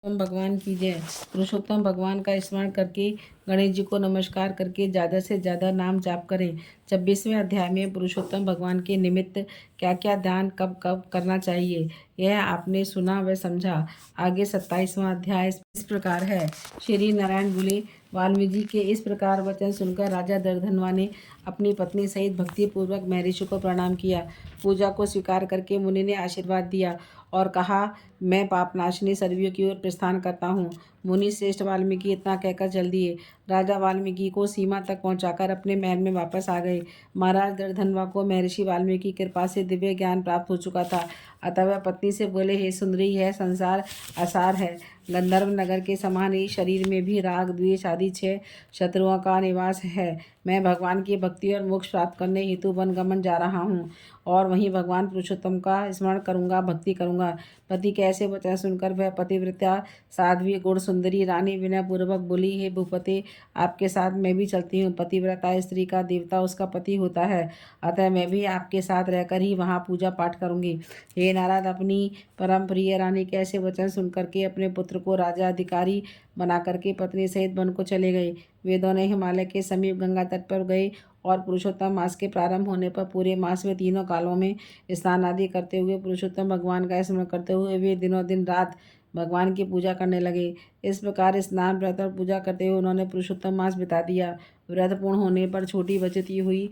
पुरुषोत्तम भगवान की जय। पुरुषोत्तम भगवान का स्मरण करके गणेश जी को नमस्कार करके ज़्यादा से ज़्यादा नाम जाप करें। 26वें अध्याय में पुरुषोत्तम भगवान के निमित्त क्या क्या दान कब कब करना चाहिए यह आपने सुना व समझा। आगे 27वां अध्याय इस प्रकार है। श्री नारायण बोले, वाल्मीकि के इस प्रकार वचन सुनकर राजा दर्दनवा ने अपनी पत्नी सहित भक्तिपूर्वक महर्षि को प्रणाम किया। पूजा को स्वीकार करके मुनि ने आशीर्वाद दिया और कहा, मैं पापनाशिनी सरयू की ओर प्रस्थान करता हूँ। मुनि श्रेष्ठ वाल्मीकि इतना कहकर चल दिए। राजा वाल्मीकि को सीमा तक पहुंचाकर अपने महल में वापस आ गए। महाराज दर्दनवा को महर्षि वाल्मीकि की कृपा से दिव्य ज्ञान प्राप्त हो चुका था। अतः वह पत्नी से बोले, हे सुंदरी, यह संसार असार है। गंधर्व नगर के समान ही शरीर में भी राग द्वेष आदि 6 शत्रुओं का निवास है। मैं भगवान की भक्ति और मोक्ष प्राप्त करने हेतु वनगमन जा रहा हूँ और वहीं भगवान पुरुषोत्तम का स्मरण करूँगा, भक्ति करूँगा। पति के ऐसे वचन सुनकर वह पतिव्रता साध्वी गुण सुंदरी रानी विनय पूर्वक बोली, हे भूपति, आपके साथ मैं भी चलती हूँ। पतिव्रता स्त्री का देवता उसका पति होता है, अतः मैं भी आपके साथ रहकर ही वहाँ पूजा पाठ करूँगी। हे नारद, अपनी परम प्रिय रानी के ऐसे वचन सुनकर के अपने पुत्र को राजा अधिकारी बना करके पत्नी सहित वन को चले गए। वे दोनों हिमालय के समीप गंगा तट पर गए और पुरुषोत्तम मास के प्रारंभ होने पर पूरे मास में तीनों कालों में स्नान आदि करते हुए पुरुषोत्तम भगवान का स्मरण करते हुए वे दिनों दिन रात भगवान की पूजा करने लगे। इस प्रकार स्नान व्रत और पूजा करते हुए उन्होंने पुरुषोत्तम मास बिता दिया। व्रत पूर्ण होने पर छोटी बचती हुई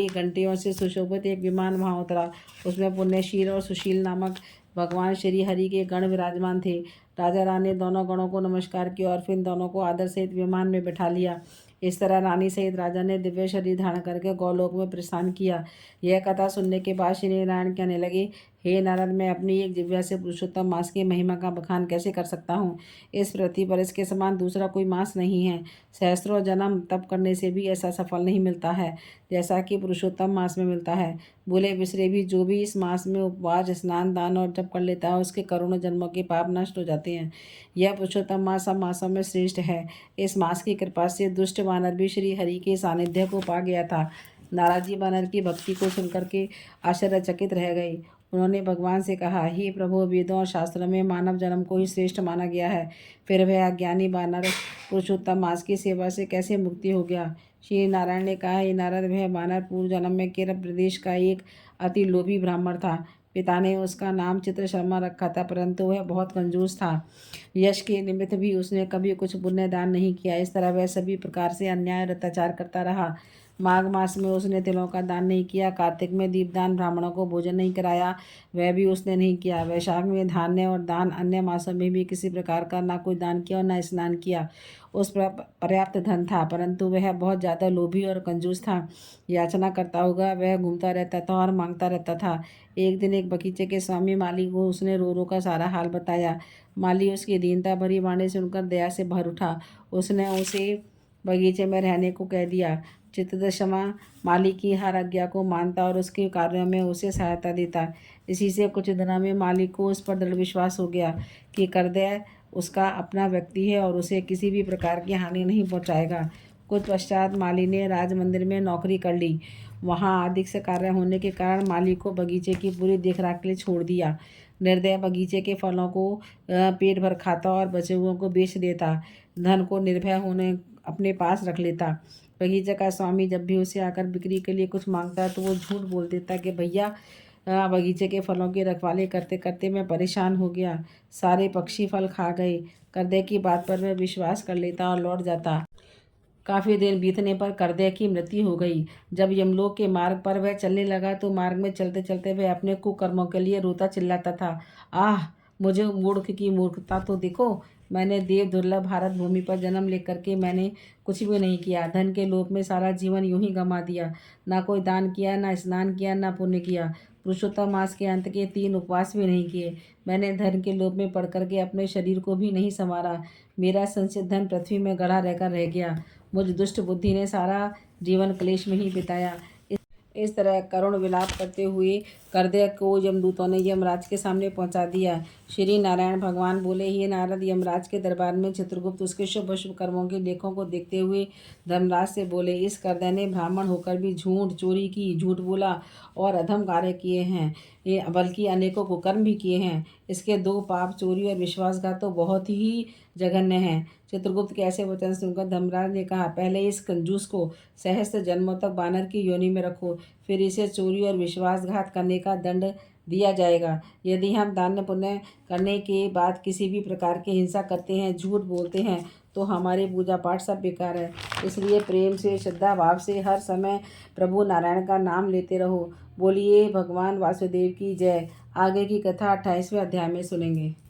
घंटियों से सुशोभित एक विमान वहाँ उतरा। उसमें पुण्यशील और सुशील नामक भगवान श्री हरि के गण विराजमान थे। राजा रानी ने दोनों गणों को नमस्कार किया और फिर दोनों को आदर सहित विमान में बैठा लिया। इस तरह रानी सहित राजा ने दिव्य शरीर धारण करके गौलोक में प्रस्थान किया। यह कथा सुनने के बाद श्री नारायण कहने लगे, हे नारद, मैं अपनी एक जिह्वा से पुरुषोत्तम मास की महिमा का बखान कैसे कर सकता हूँ। इस पृथ्वी पर इसके समान दूसरा कोई मास नहीं है। सहस्त्रों जन्म तप करने से भी ऐसा सफल नहीं मिलता है जैसा कि पुरुषोत्तम मास में मिलता है। भूले बिसरे भी जो भी इस मास में उपवास, स्नान, दान और जप कर लेता है उसके करोड़ों जन्मों के पाप नष्ट हो जाते हैं। यह पुरुषोत्तम मास सब मासों में श्रेष्ठ है। इस मास की कृपा से दुष्ट वानर भी श्री हरि के सानिध्य को पा गया था। नारद जी वानर की भक्ति को सुनकर के आश्चर्यचकित रह गए। उन्होंने भगवान से कहा, हे प्रभु, वेदों और शास्त्रों में मानव जन्म को ही श्रेष्ठ माना गया है, फिर वह अज्ञानी वानर पुरुषोत्तम मास की सेवा से कैसे मुक्ति हो गया। श्री नारायण ने कहा, हे नारद, वह वानर पूर्व जन्म में केरल प्रदेश का एक अति लोभी ब्राह्मण था। पिता ने उसका नाम चित्रशर्मा रखा था, परंतु वह बहुत कंजूस था। यश के निमित्त भी उसने कभी कुछ पुण्य दान नहीं किया। इस तरह वह सभी प्रकार से अन्याय और अत्याचार करता रहा। माघ मास में उसने तिलों का दान नहीं किया। कार्तिक में दीपदान, ब्राह्मणों को भोजन नहीं कराया, वह भी उसने नहीं किया। वैशाख में धान्य और दान, अन्य मासों में भी किसी प्रकार का ना कोई दान किया और न स्नान किया। उस पर पर्याप्त धन था, परंतु वह बहुत ज़्यादा लोभी और कंजूस था। याचना करता होगा, वह घूमता रहता था और मांगता रहता था। एक दिन एक बगीचे के स्वामी माली को उसने रो रो का सारा हाल बताया। माली उसकी दीनता भरी वाणी सुनकर दया से भर उठा। उसने उसे बगीचे में रहने को कह दिया। चित्तदशमा माली की हर आज्ञा को मानता और उसके कार्यों में उसे सहायता देता। इसी से कुछ दिनों में माली को उस पर दृढ़ विश्वास हो गया कि करदय उसका अपना व्यक्ति है और उसे किसी भी प्रकार की हानि नहीं पहुंचाएगा। कुछ पश्चात माली ने राजमंदिर में नौकरी कर ली। वहाँ अधिक से कार्य होने के कारण माली को बगीचे की पूरी देखरेख के लिए छोड़ दिया। निर्दय बगीचे के फलों को पेट भर खाता और बचे हुओं को बेच देता। धन को निर्भय होने अपने पास रख लेता। बगीचे का स्वामी जब भी उसे आकर बिक्री के लिए कुछ मांगता तो वो झूठ बोल देता कि भैया, बगीचे के फलों की रखवाली करते करते मैं परेशान हो गया, सारे पक्षी फल खा गए। करदे की बात पर वह विश्वास कर लेता और लौट जाता। काफ़ी दिन बीतने पर करदे की मृत्यु हो गई। जब यमलोक के मार्ग पर वह चलने लगा तो मार्ग में चलते चलते वह अपने कुकर्मों के लिए रोता चिल्लाता था। आह, मुझे मूर्ख की मूर्खता तो देखो। मैंने देव दुर्लभ भारत भूमि पर जन्म लेकर के मैंने कुछ भी नहीं किया। धन के लोभ में सारा जीवन यूं ही गंवा दिया। ना कोई दान किया, ना स्नान किया, ना पुण्य किया। पुरुषोत्तम मास के अंत के 3 उपवास भी नहीं किए। मैंने धन के लोभ में पड़ करके अपने शरीर को भी नहीं संवारा। मेरा संचित धन पृथ्वी में गड़ा रहकर रह गया। मुझ दुष्ट बुद्धि ने सारा जीवन क्लेश में ही बिताया। इस तरह करुण विलाप करते हुए करदय को यमदूतों ने यमराज के सामने पहुंचा दिया। श्री नारायण भगवान बोले, हे नारद, यमराज के दरबार में चित्रगुप्त उसके शुभ अशुभ कर्मों के लेखों को देखते हुए धर्मराज से बोले, इस करदय ने ब्राह्मण होकर भी झूठ चोरी की, झूठ बोला और अधम कार्य किए हैं, ये बल्कि अनेकों कुकर्म भी किए हैं। इसके दो पाप, चोरी और विश्वासघात, तो बहुत ही जघन्य हैं। चित्रगुप्त के ऐसे वचन सुनकर धर्मराज ने कहा, पहले इस कंजूस को सहस्त्र जन्मों तक बानर की योनि में रखो, फिर इसे चोरी और विश्वासघात करने का दंड दिया जाएगा। यदि हम दान पुण्य करने के बाद किसी भी प्रकार की हिंसा करते हैं, झूठ बोलते हैं, तो हमारे पूजा पाठ सब बेकार है। इसलिए प्रेम से, श्रद्धा भाव से हर समय प्रभु नारायण का नाम लेते रहो। बोलिए भगवान वासुदेव की जय। आगे की कथा 28वें अध्याय में सुनेंगे।